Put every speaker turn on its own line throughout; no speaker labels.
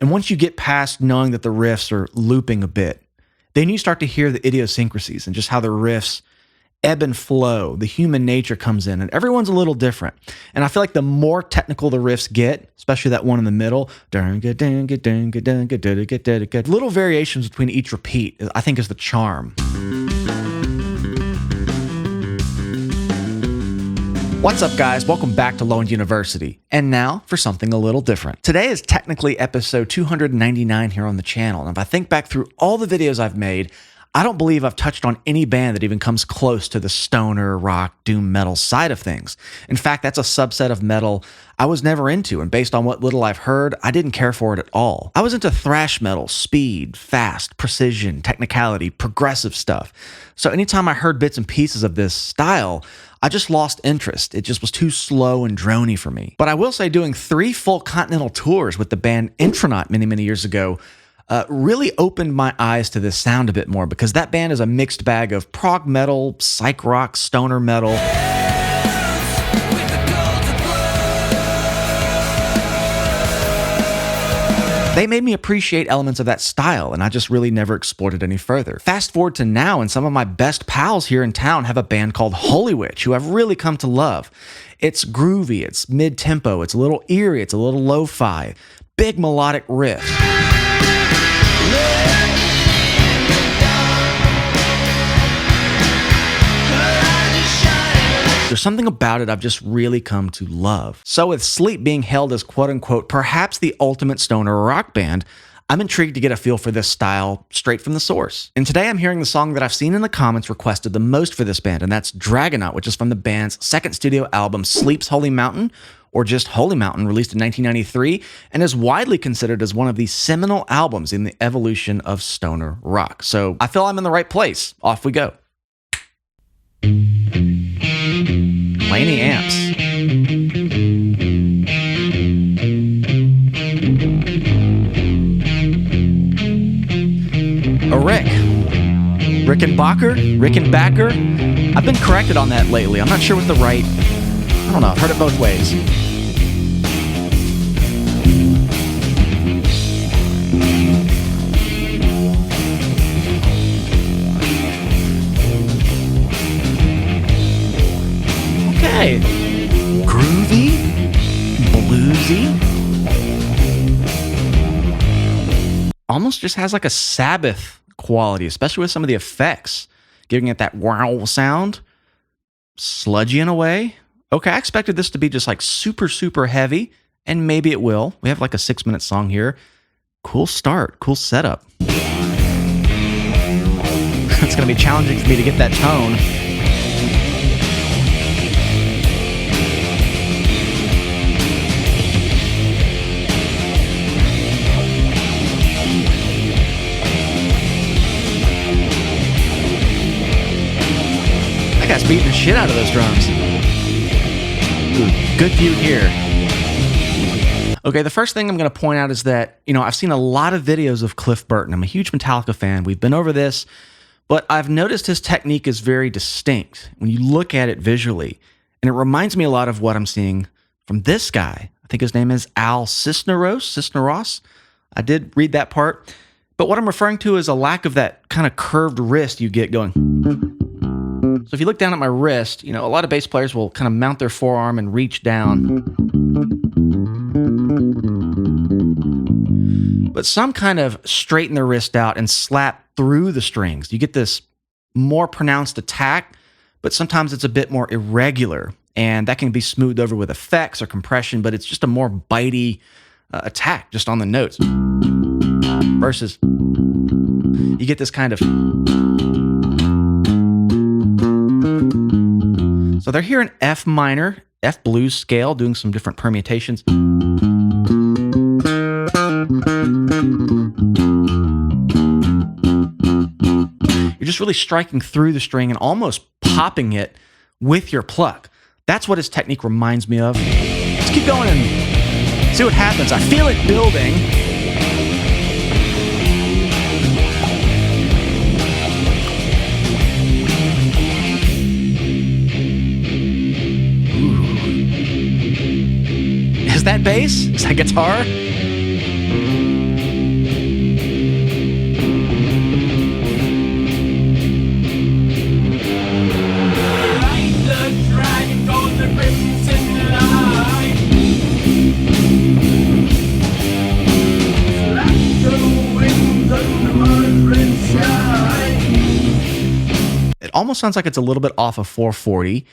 And once you get past knowing that the riffs are looping a bit, then you start to hear the idiosyncrasies and just how the riffs ebb and flow. The human nature comes in, and everyone's a little different. And I feel like the more technical the riffs get, especially that one in the middle, little variations between each repeat, I think is the charm. What's up, guys? Welcome back to Low End University. And now for something a little different. Today is technically episode 299 here on the channel. And if I think back through all the videos I've made, I don't believe I've touched on any band that even comes close to the stoner, rock, doom metal side of things. In fact, that's a subset of metal I was never into, and based on what little I've heard, I didn't care for it at all. I was into thrash metal, speed, fast, precision, technicality, progressive stuff. So anytime I heard bits and pieces of this style, I just lost interest. It just was too slow and drony for me. But I will say doing 3 full continental tours with the band Dragonaut many years ago really opened my eyes to this sound a bit more, because that band is a mixed bag of prog metal, psych rock, stoner metal. They made me appreciate elements of that style, and I just really never explored it any further. Fast forward to now, and some of my best pals here in town have a band called Holy Witch, who I've really come to love. It's groovy, it's mid-tempo, it's a little eerie, it's a little lo-fi, big melodic riffs. There's something about it I've just really come to love. So with Sleep being hailed as quote-unquote perhaps the ultimate stoner rock band, I'm intrigued to get a feel for this style straight from the source. And today I'm hearing the song that I've seen in the comments requested the most for this band, and that's Dragonaut, which is from the band's second studio album, Sleep's Holy Mountain, or just Holy Mountain, released in 1993, and is widely considered as one of the seminal albums in the evolution of stoner rock. So I feel I'm in the right place. Off we go. Laney amps. A Rickenbacker. I've been corrected on that lately. I'm not sure what the right, I don't know, I've heard it both ways. Okay. Groovy, bluesy. Almost just has like a Sabbath quality, especially with some of the effects, giving it that wow sound. Sludgy in a way. Okay, I expected this to be just like super heavy, and maybe it will. We have like a 6-minute song here. Cool start, cool setup. It's gonna be challenging for me to get that tone. That guy's beating the shit out of those drums. Ooh, good view here. Okay, the first thing I'm going to point out is that, I've seen a lot of videos of Cliff Burton. I'm a huge Metallica fan. We've been over this, but I've noticed his technique is very distinct when you look at it visually, and it reminds me a lot of what I'm seeing from this guy. I think his name is Al Cisneros. I did read that part, but what I'm referring to is a lack of that kind of curved wrist you get going. So if you look down at my wrist, a lot of bass players will kind of mount their forearm and reach down. But some kind of straighten their wrist out and slap through the strings. You get this more pronounced attack, but sometimes it's a bit more irregular. And that can be smoothed over with effects or compression, but it's just a more bitey attack just on the notes. Versus you get this kind of... So they're here in F minor, F blues scale, doing some different permutations. You're just really striking through the string and almost popping it with your pluck. That's what his technique reminds me of. Let's keep going and see what happens. I feel it building. Is that bass? Is that guitar? almost sounds like it's a little bit off of 440.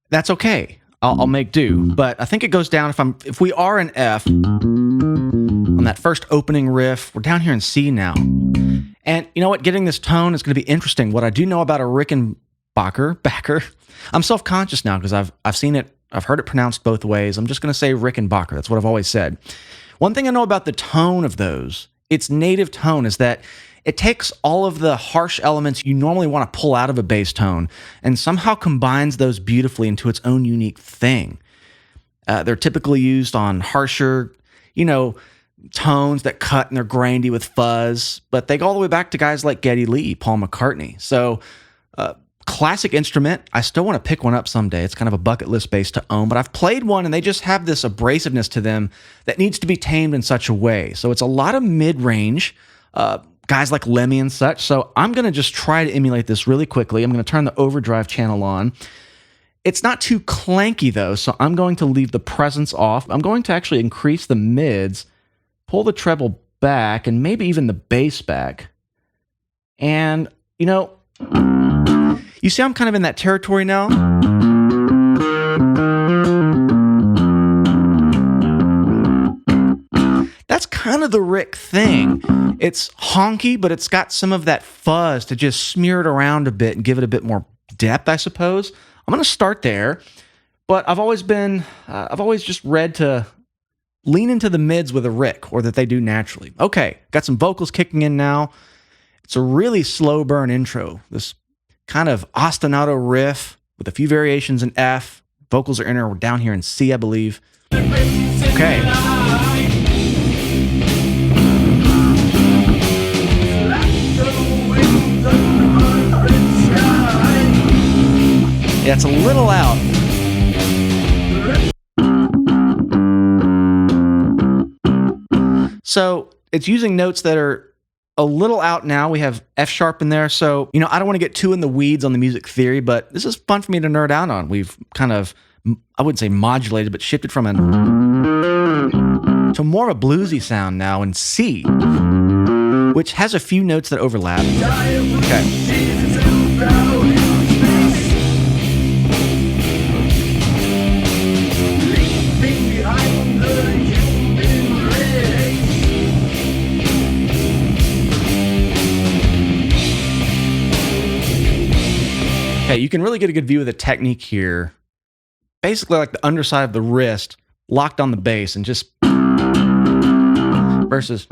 That's okay. I'll make do. But I think it goes down if we are in F on that first opening riff. We're down here in C now. And you know what? Getting this tone is going to be interesting. What I do know about a Rickenbacker, I'm self-conscious now because I've seen it, I've heard it pronounced both ways. I'm just going to say Rickenbacker. That's what I've always said. One thing I know about the tone of those, its native tone, is that it takes all of the harsh elements you normally want to pull out of a bass tone and somehow combines those beautifully into its own unique thing. They're typically used on harsher, tones that cut and they're grindy with fuzz, but they go all the way back to guys like Geddy Lee, Paul McCartney. So, classic instrument. I still want to pick one up someday. It's kind of a bucket list bass to own, but I've played one and they just have this abrasiveness to them that needs to be tamed in such a way. So it's a lot of mid-range, guys like Lemmy and such. So I'm going to just try to emulate this really quickly. I'm going to turn the overdrive channel on. It's not too clanky though, so I'm going to leave the presence off. I'm going to actually increase the mids, pull the treble back, and maybe even the bass back. And, you see I'm kind of in that territory now? That's kind of the Rick thing. It's honky, but it's got some of that fuzz to just smear it around a bit and give it a bit more depth, I suppose. I'm going to start there, but I've always just read to lean into the mids with a Rick, or that they do naturally. Okay, got some vocals kicking in now. It's a really slow burn intro. This kind of ostinato riff with a few variations in F. Vocals are in or down here in C, I believe. Okay. Yeah, it's a little out. So it's using notes that are a little out now. We have F sharp in there. So, I don't want to get too in the weeds on the music theory, but this is fun for me to nerd out on. We've kind of, I wouldn't say modulated, but shifted from to more of a bluesy sound now in C, which has a few notes that overlap. Okay. Okay, you can really get a good view of the technique here. Basically like the underside of the wrist locked on the bass and just versus,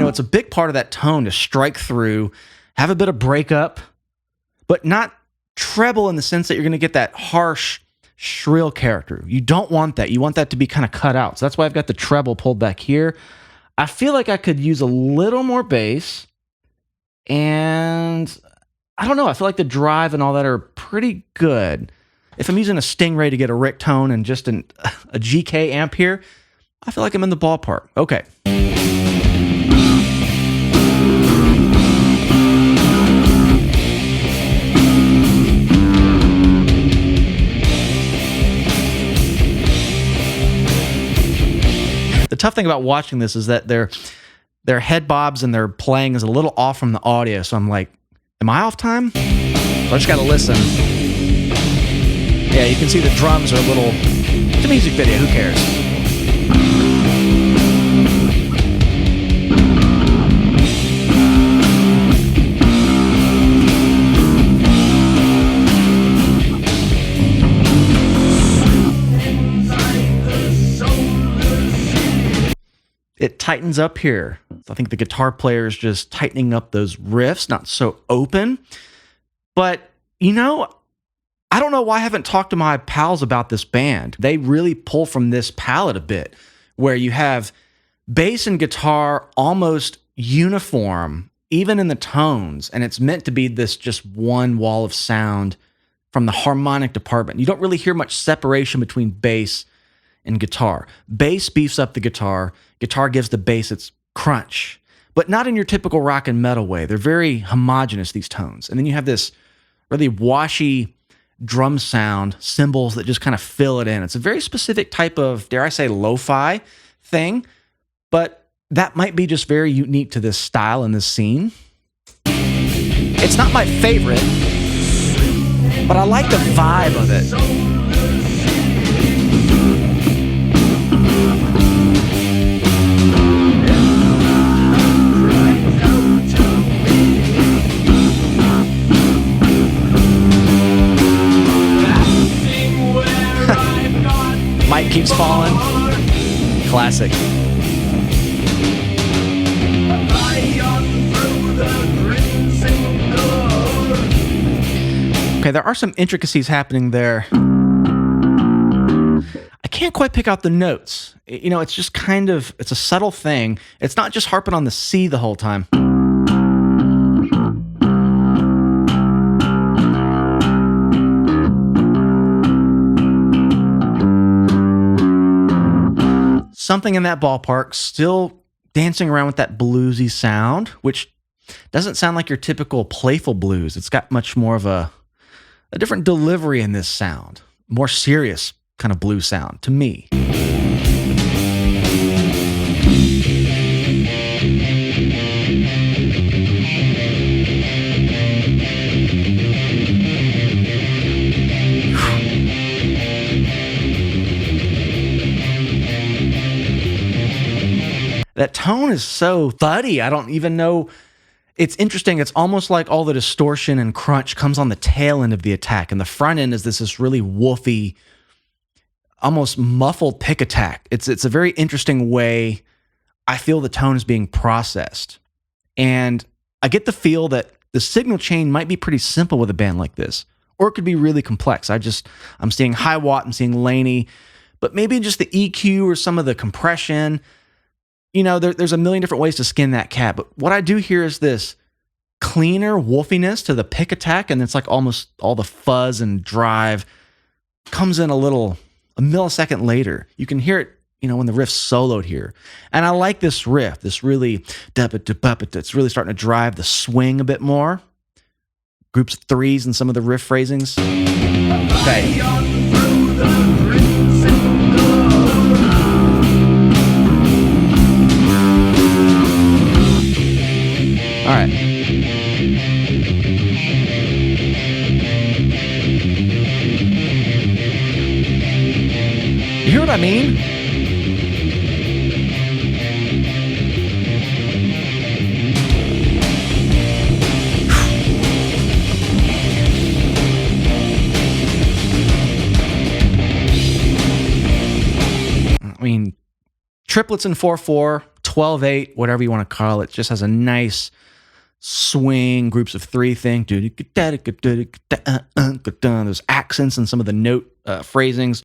it's a big part of that tone to strike through, have a bit of breakup, but not treble in the sense that you're going to get that harsh, shrill character. You don't want that. You want that to be kind of cut out. So that's why I've got the treble pulled back here. I feel like I could use a little more bass, and I don't know. I feel like the drive and all that are pretty good. If I'm using a Stingray to get a Rick tone and just a GK amp here, I feel like I'm in the ballpark. Okay. The tough thing about watching this is that their head bobs and their playing is a little off from the audio, so I'm like, am I off time? So I just got to listen. Yeah, you can see the drums are a little... It's a music video, who cares? It tightens up here. I think the guitar player is just tightening up those riffs, not so open. But, I don't know why I haven't talked to my pals about this band. They really pull from this palette a bit, where you have bass and guitar almost uniform, even in the tones, and it's meant to be this just one wall of sound from the harmonic department. You don't really hear much separation between bass and guitar. Bass beefs up the guitar. Guitar gives the bass its crunch, but not in your typical rock and metal way. They're very homogeneous, these tones. And then you have this really washy drum sound, cymbals that just kind of fill it in. It's a very specific type of, dare I say, lo-fi thing, but that might be just very unique to this style and this scene. It's not my favorite, but I like the vibe of it. Mike keeps falling. Classic. Okay, there are some intricacies happening there. I can't quite pick out the notes. You know, it's just kind of, it's a subtle thing. It's not just harping on the C the whole time. Something in that ballpark, still dancing around with that bluesy sound, which doesn't sound like your typical playful blues. It's got much more of a different delivery in this sound, more serious kind of blues sound to me. That tone is so thuddy. I don't even know. It's interesting. It's almost like all the distortion and crunch comes on the tail end of the attack. And the front end is this really woofy, almost muffled pick attack. It's a very interesting way I feel the tone is being processed. And I get the feel that the signal chain might be pretty simple with a band like this, or it could be really complex. I'm seeing high watt, I'm seeing Laney, but maybe just the EQ or some of the compression. You know, there's a million different ways to skin that cat, but what I do hear is this cleaner wolfiness to the pick attack, and it's like almost all the fuzz and drive comes in a millisecond later. You can hear it, you know, when the riff's soloed here. And I like this riff, it's really starting to drive the swing a bit more. Groups of threes and some of the riff phrasings. Okay. All right. You hear what I mean? I mean, triplets in 4/4, 12/8, whatever you want to call it, just has a nice swing, groups of three thing. There's accents and some of the note phrasings.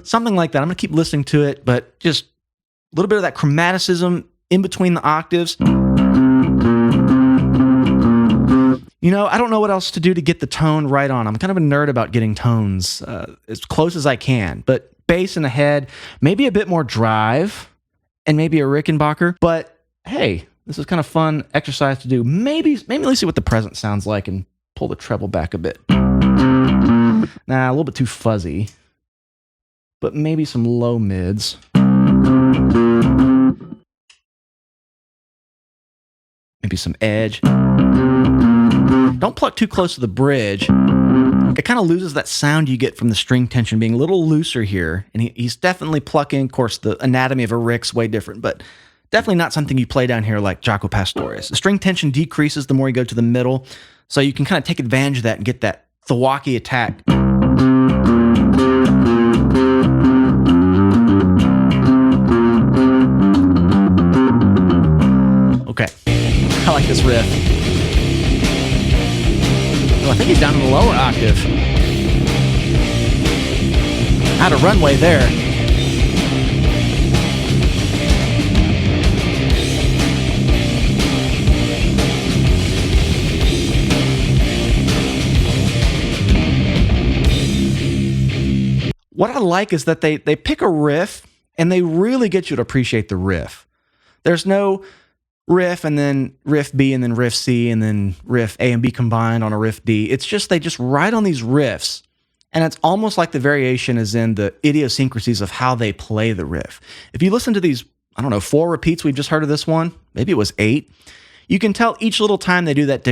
Something like that. I'm going to keep listening to it, but just a little bit of that chromaticism in between the octaves. You know, I don't know what else to do to get the tone right on. I'm kind of a nerd about getting tones as close as I can, but bass in the head, maybe a bit more drive, and maybe a Rickenbacker. But hey, this is kind of fun exercise to do. Maybe at least see what the present sounds like and pull the treble back a bit. Nah, a little bit too fuzzy, but maybe some low mids. Maybe some edge. Don't pluck too close to the bridge. It kind of loses that sound you get from the string tension being a little looser here. And he's definitely plucking. Of course, the anatomy of a Rick's way different, but definitely not something you play down here like Jaco Pastorius. The string tension decreases the more you go to the middle, so you can kind of take advantage of that and get that thwacky attack. Okay, I like this riff. I think he's down in the lower octave. Out of runway there. What I like is that they pick a riff and they really get you to appreciate the riff. There's no riff and then riff B and then riff C and then riff A and B combined on a riff D. It's just they just ride on these riffs And it's almost like the variation is in the idiosyncrasies of how they play the riff. If you listen to these, I don't know, 4 repeats we've just heard of this one, maybe it was 8, you can tell each little time they do that,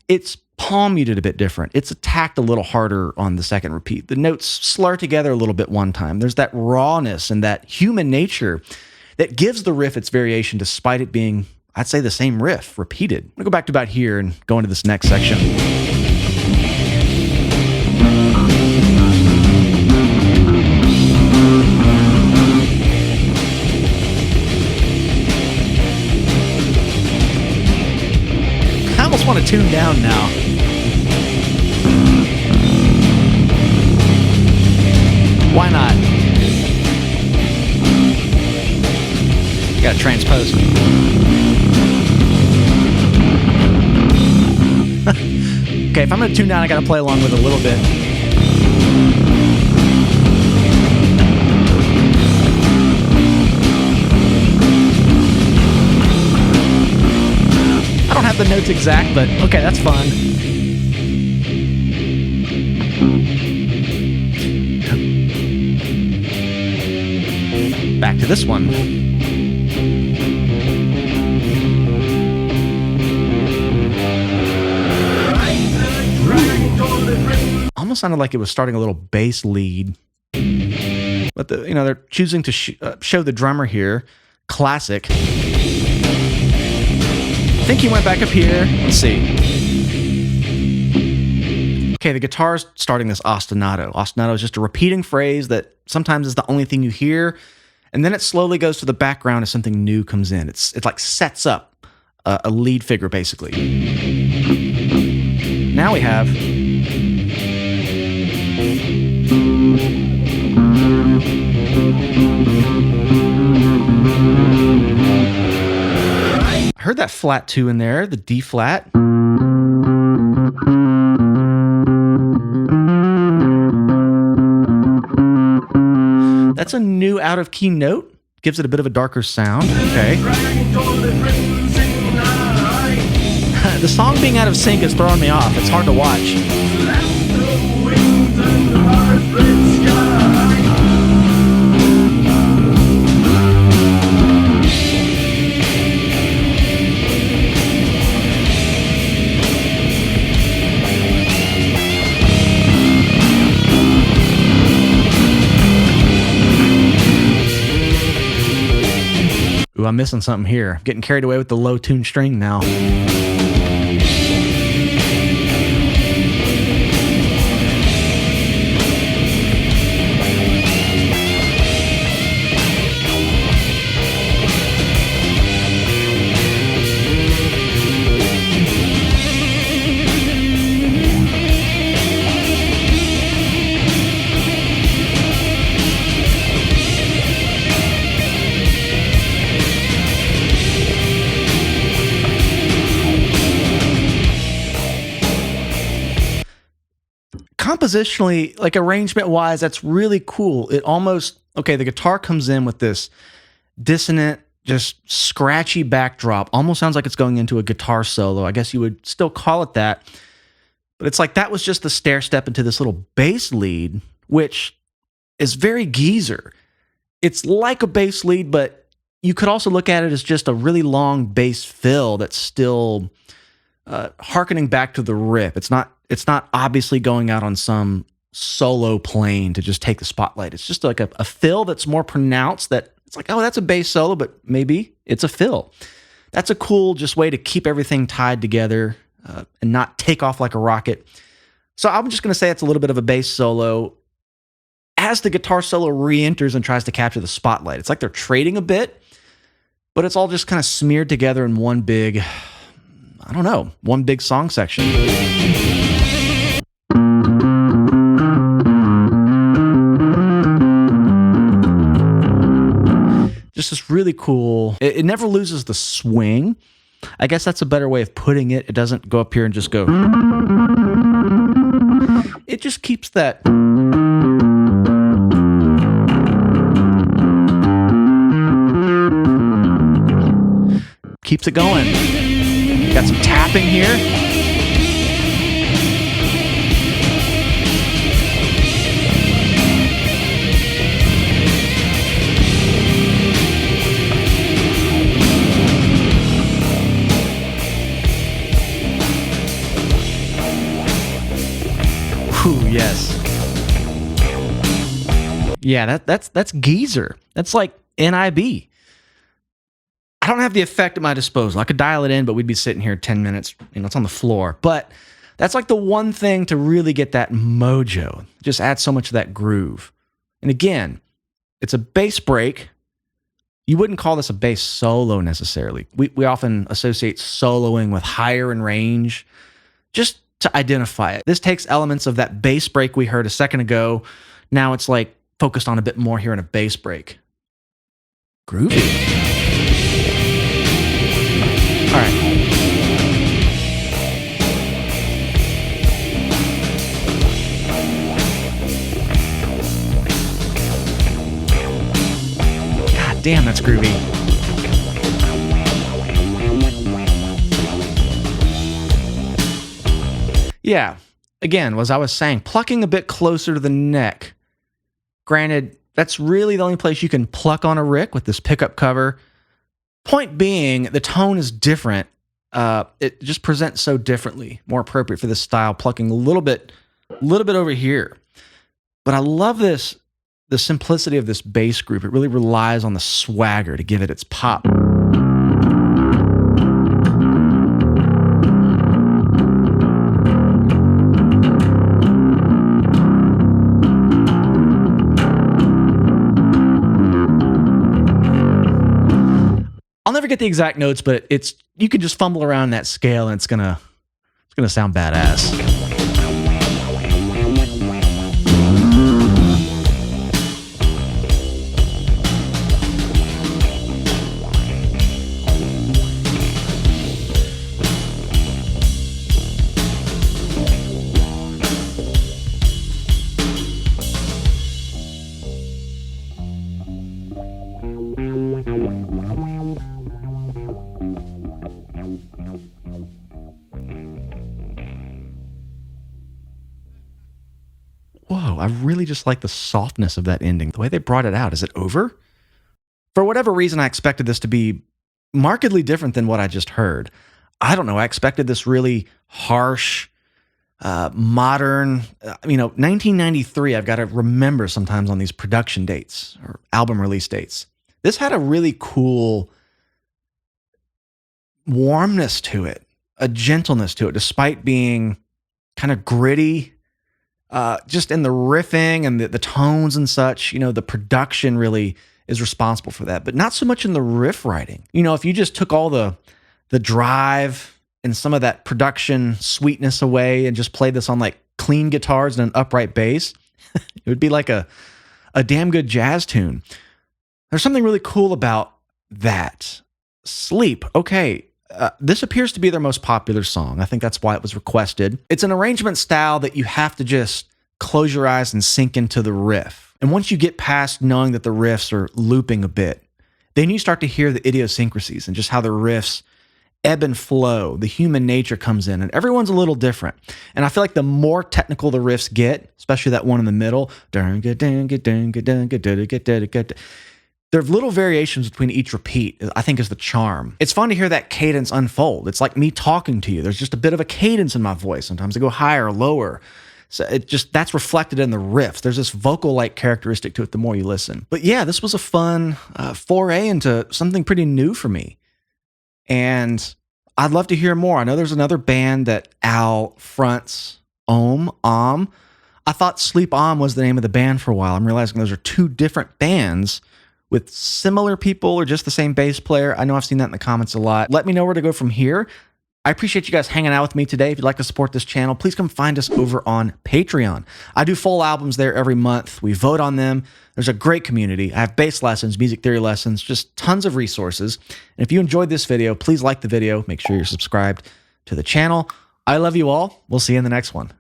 it's palm muted a bit different. It's attacked a little harder on the second repeat. The notes slur together a little bit one time. There's that rawness and that human nature that gives the riff its variation despite it being, I'd say, the same riff repeated. I'm gonna go back to about here and go into this next section. I almost want to tune down now. Why not? Gotta transpose. Okay, if I'm gonna tune down, I gotta play along with it a little bit. I don't have the notes exact, but okay, that's fun. Back to this one. Almost sounded like it was starting a little bass lead, but they're choosing to show the drummer here. Classic. I think he went back up here. Let's see. Okay, the guitar's starting this ostinato. Ostinato is just a repeating phrase that sometimes is the only thing you hear, and then it slowly goes to the background as something new comes in. It like sets up a lead figure, basically. Now we have... I heard that flat 2 in there, the D flat. That's a new out of key note. Gives it a bit of a darker sound. Okay. The song being out of sync is throwing me off. It's hard to watch. Ooh, I'm missing something here. I'm getting carried away with the low tuned string now. Compositionally, like arrangement wise, that's really cool. It almost, okay, the guitar comes in with this dissonant, just scratchy backdrop. Almost sounds like it's going into a guitar solo. I guess you would still call it that. But it's like that was just the stair step into this little bass lead, which is very geezer. It's like a bass lead, but you could also look at it as just a really long bass fill that's still hearkening back to the riff. It's not obviously going out on some solo plane to just take the spotlight. It's just like a fill that's more pronounced, that it's like, oh, that's a bass solo, but maybe it's a fill. That's a cool just way to keep everything tied together and not take off like a rocket. So I'm just going to say it's a little bit of a bass solo as the guitar solo re-enters and tries to capture the spotlight. It's like they're trading a bit, but it's all just kind of smeared together in one big, I don't know, one big song section. Just this really cool, it never loses the swing. I guess that's a better way of putting it. It doesn't go up here and just go. It just keeps that. Keeps it going. Got some tapping here. Ooh, yes. Yeah, that's Geezer. That's like NIB. I don't have the effect at my disposal. I could dial it in, but we'd be sitting here 10 minutes. You know, it's on the floor. But that's like the one thing to really get that mojo. Just add so much of that groove. And again, it's a bass break. You wouldn't call this a bass solo necessarily. We often associate soloing with higher in range, just to identify it. This takes elements of that bass break we heard a second ago. Now it's like focused on a bit more here in a bass break. Groovy. All right. God damn, that's groovy. Yeah, again, as I was saying, plucking a bit closer to the neck. Granted, that's really the only place you can pluck on a Rick with this pickup cover. Point being, the tone is different. It just presents so differently, more appropriate for this style, plucking a little bit over here. But I love this, the simplicity of this bass group. It really relies on the swagger to give it its pop. I'll never get the exact notes, but you can just fumble around that scale and it's gonna sound badass. Whoa, I really just like the softness of that ending. The way they brought it out. Is it over? For whatever reason, I expected this to be markedly different than what I just heard. I don't know. I expected this really harsh, modern, 1993, I've got to remember sometimes on these production dates or album release dates. This had a really cool warmness to it, a gentleness to it, despite being kind of gritty. Just in the riffing and the tones and such, the production really is responsible for that, but not so much in the riff writing. If you just took all the drive and some of that production sweetness away and just played this on like clean guitars and an upright bass, it would be like a damn good jazz tune. There's something really cool about that. Sleep. Okay. This appears to be their most popular song. I think that's why it was requested. It's an arrangement style that you have to just close your eyes and sink into the riff. And once you get past knowing that the riffs are looping a bit, then you start to hear the idiosyncrasies and just how the riffs ebb and flow. The human nature comes in, and everyone's a little different. And I feel like the more technical the riffs get, especially that one in the middle, there are little variations between each repeat, I think, is the charm. It's fun to hear that cadence unfold. It's like me talking to you. There's just a bit of a cadence in my voice. Sometimes I go higher or lower. So that's reflected in the riffs. There's this vocal-like characteristic to it the more you listen. But yeah, this was a fun foray into something pretty new for me. And I'd love to hear more. I know there's another band that Al fronts, Om. I thought Sleep On was the name of the band for a while. I'm realizing those are two different bands with similar people or just the same bass player. I know I've seen that in the comments a lot. Let me know where to go from here. I appreciate you guys hanging out with me today. If you'd like to support this channel, please come find us over on Patreon. I do full albums there every month. We vote on them. There's a great community. I have bass lessons, music theory lessons, just tons of resources. And if you enjoyed this video, please like the video. Make sure you're subscribed to the channel. I love you all. We'll see you in the next one.